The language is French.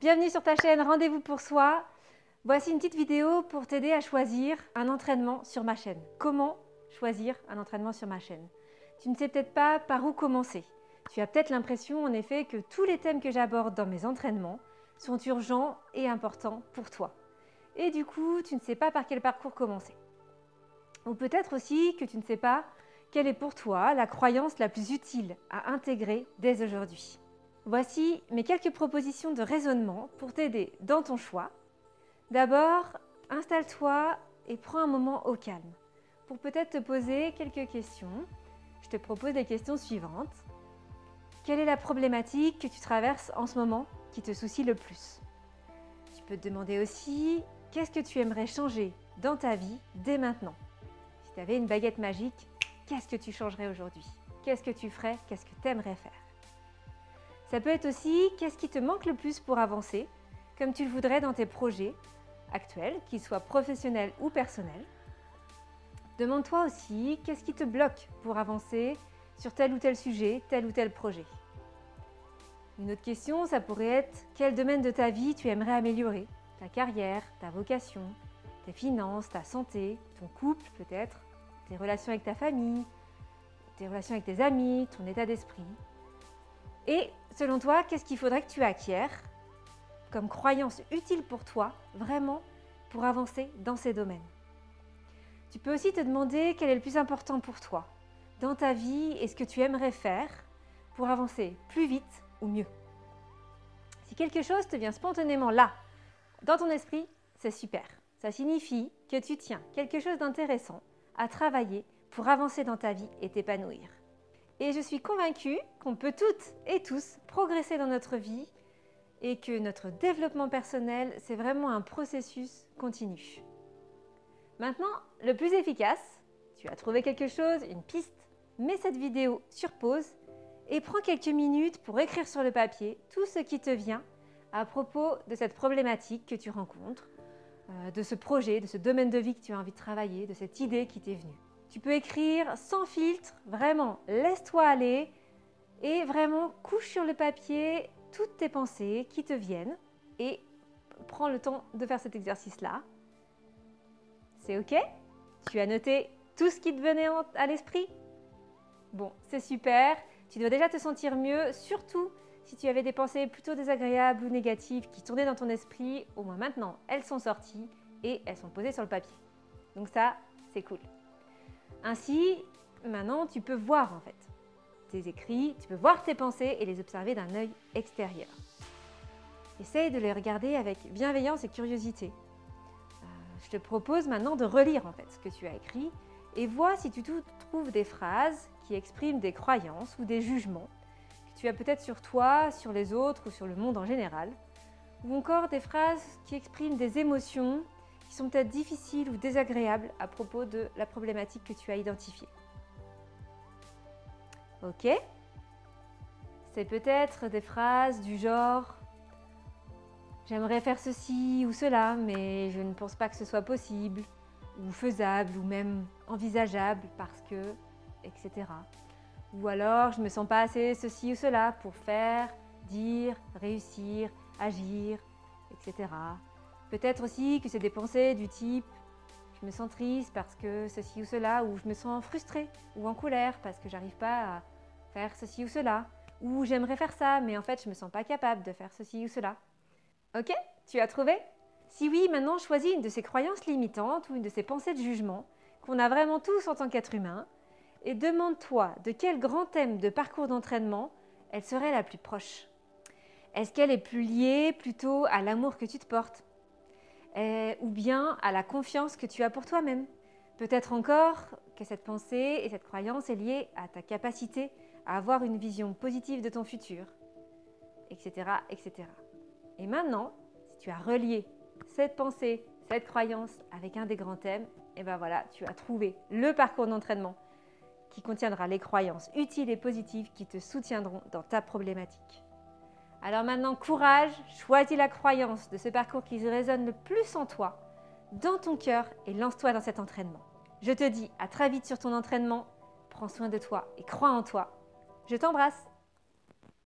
Bienvenue sur ta chaîne Rendez-vous pour soi. Voici une petite vidéo pour t'aider à choisir un entraînement sur ma chaîne. Comment choisir un entraînement sur ma chaîne? Tu ne sais peut-être pas par où commencer. Tu as peut-être l'impression en effet que tous les thèmes que j'aborde dans mes entraînements sont urgents et importants pour toi. Et du coup, tu ne sais pas par quel parcours commencer. Ou peut-être aussi que tu ne sais pas quelle est pour toi la croyance la plus utile à intégrer dès aujourd'hui. Voici mes quelques propositions de raisonnement pour t'aider dans ton choix. D'abord, installe-toi et prends un moment au calme pour peut-être te poser quelques questions. Je te propose les questions suivantes. Quelle est la problématique que tu traverses en ce moment qui te soucie le plus? Tu peux te demander aussi qu'est-ce que tu aimerais changer dans ta vie dès maintenant? Si tu avais une baguette magique, qu'est-ce que tu changerais aujourd'hui? Qu'est-ce que tu ferais? Qu'est-ce que tu aimerais faire? Ça peut être aussi qu'est-ce qui te manque le plus pour avancer, comme tu le voudrais dans tes projets actuels, qu'ils soient professionnels ou personnels. Demande-toi aussi qu'est-ce qui te bloque pour avancer sur tel ou tel sujet, tel ou tel projet. Une autre question, ça pourrait être quel domaine de ta vie tu aimerais améliorer? Ta carrière, ta vocation, tes finances, ta santé, ton couple peut-être, tes relations avec ta famille, tes relations avec tes amis, ton état d'esprit. Et selon toi, qu'est-ce qu'il faudrait que tu acquières comme croyance utile pour toi, vraiment, pour avancer dans ces domaines? Tu peux aussi te demander quel est le plus important pour toi dans ta vie et ce que tu aimerais faire pour avancer plus vite ou mieux. Si quelque chose te vient spontanément là, dans ton esprit, c'est super. Ça signifie que tu tiens quelque chose d'intéressant à travailler pour avancer dans ta vie et t'épanouir. Et je suis convaincue qu'on peut toutes et tous progresser dans notre vie et que notre développement personnel, c'est vraiment un processus continu. Maintenant, le plus efficace, tu as trouvé quelque chose, une piste, mets cette vidéo sur pause et prends quelques minutes pour écrire sur le papier tout ce qui te vient à propos de cette problématique que tu rencontres, de ce projet, de ce domaine de vie que tu as envie de travailler, de cette idée qui t'est venue. Tu peux écrire sans filtre, vraiment, laisse-toi aller et vraiment couche sur le papier toutes tes pensées qui te viennent et prends le temps de faire cet exercice-là. C'est OK? Tu as noté tout ce qui te venait à l'esprit? Bon, c'est super. Tu dois déjà te sentir mieux, surtout si tu avais des pensées plutôt désagréables ou négatives qui tournaient dans ton esprit. Au moins maintenant, elles sont sorties et elles sont posées sur le papier. Donc ça, c'est cool. Ainsi, maintenant, tu peux voir en fait tes écrits, tu peux voir tes pensées et les observer d'un œil extérieur. Essaye de les regarder avec bienveillance et curiosité. Je te propose maintenant de relire en fait ce que tu as écrit et vois si tu trouves des phrases qui expriment des croyances ou des jugements que tu as peut-être sur toi, sur les autres ou sur le monde en général, ou encore des phrases qui expriment des émotions qui sont peut-être difficiles ou désagréables à propos de la problématique que tu as identifiée. Ok? C'est peut-être des phrases du genre « J'aimerais faire ceci ou cela, mais je ne pense pas que ce soit possible » ou « faisable » ou même « envisageable parce que… » etc. Ou alors « Je ne me sens pas assez ceci ou cela pour faire, dire, réussir, agir, etc. » Peut-être aussi que c'est des pensées du type « Je me sens triste parce que ceci ou cela » ou « Je me sens frustrée ou en colère parce que j'arrive pas à faire ceci ou cela » ou « J'aimerais faire ça, mais en fait je ne me sens pas capable de faire ceci ou cela ». Ok? Tu as trouvé? Si oui, maintenant choisis une de ces croyances limitantes ou une de ces pensées de jugement qu'on a vraiment tous en tant qu'être humain et demande-toi de quel grand thème de parcours d'entraînement elle serait la plus proche. Est-ce qu'elle est plus liée plutôt à l'amour que tu te portes? Ou bien à la confiance que tu as pour toi-même? Peut-être encore que cette pensée et cette croyance est liée à ta capacité à avoir une vision positive de ton futur, etc., etc. Et maintenant, si tu as relié cette pensée, cette croyance avec un des grands thèmes, et ben voilà, tu as trouvé le parcours d'entraînement qui contiendra les croyances utiles et positives qui te soutiendront dans ta problématique. Alors maintenant, courage, choisis la croyance de ce parcours qui résonne le plus en toi, dans ton cœur et lance-toi dans cet entraînement. Je te dis à très vite sur ton entraînement, prends soin de toi et crois en toi. Je t'embrasse.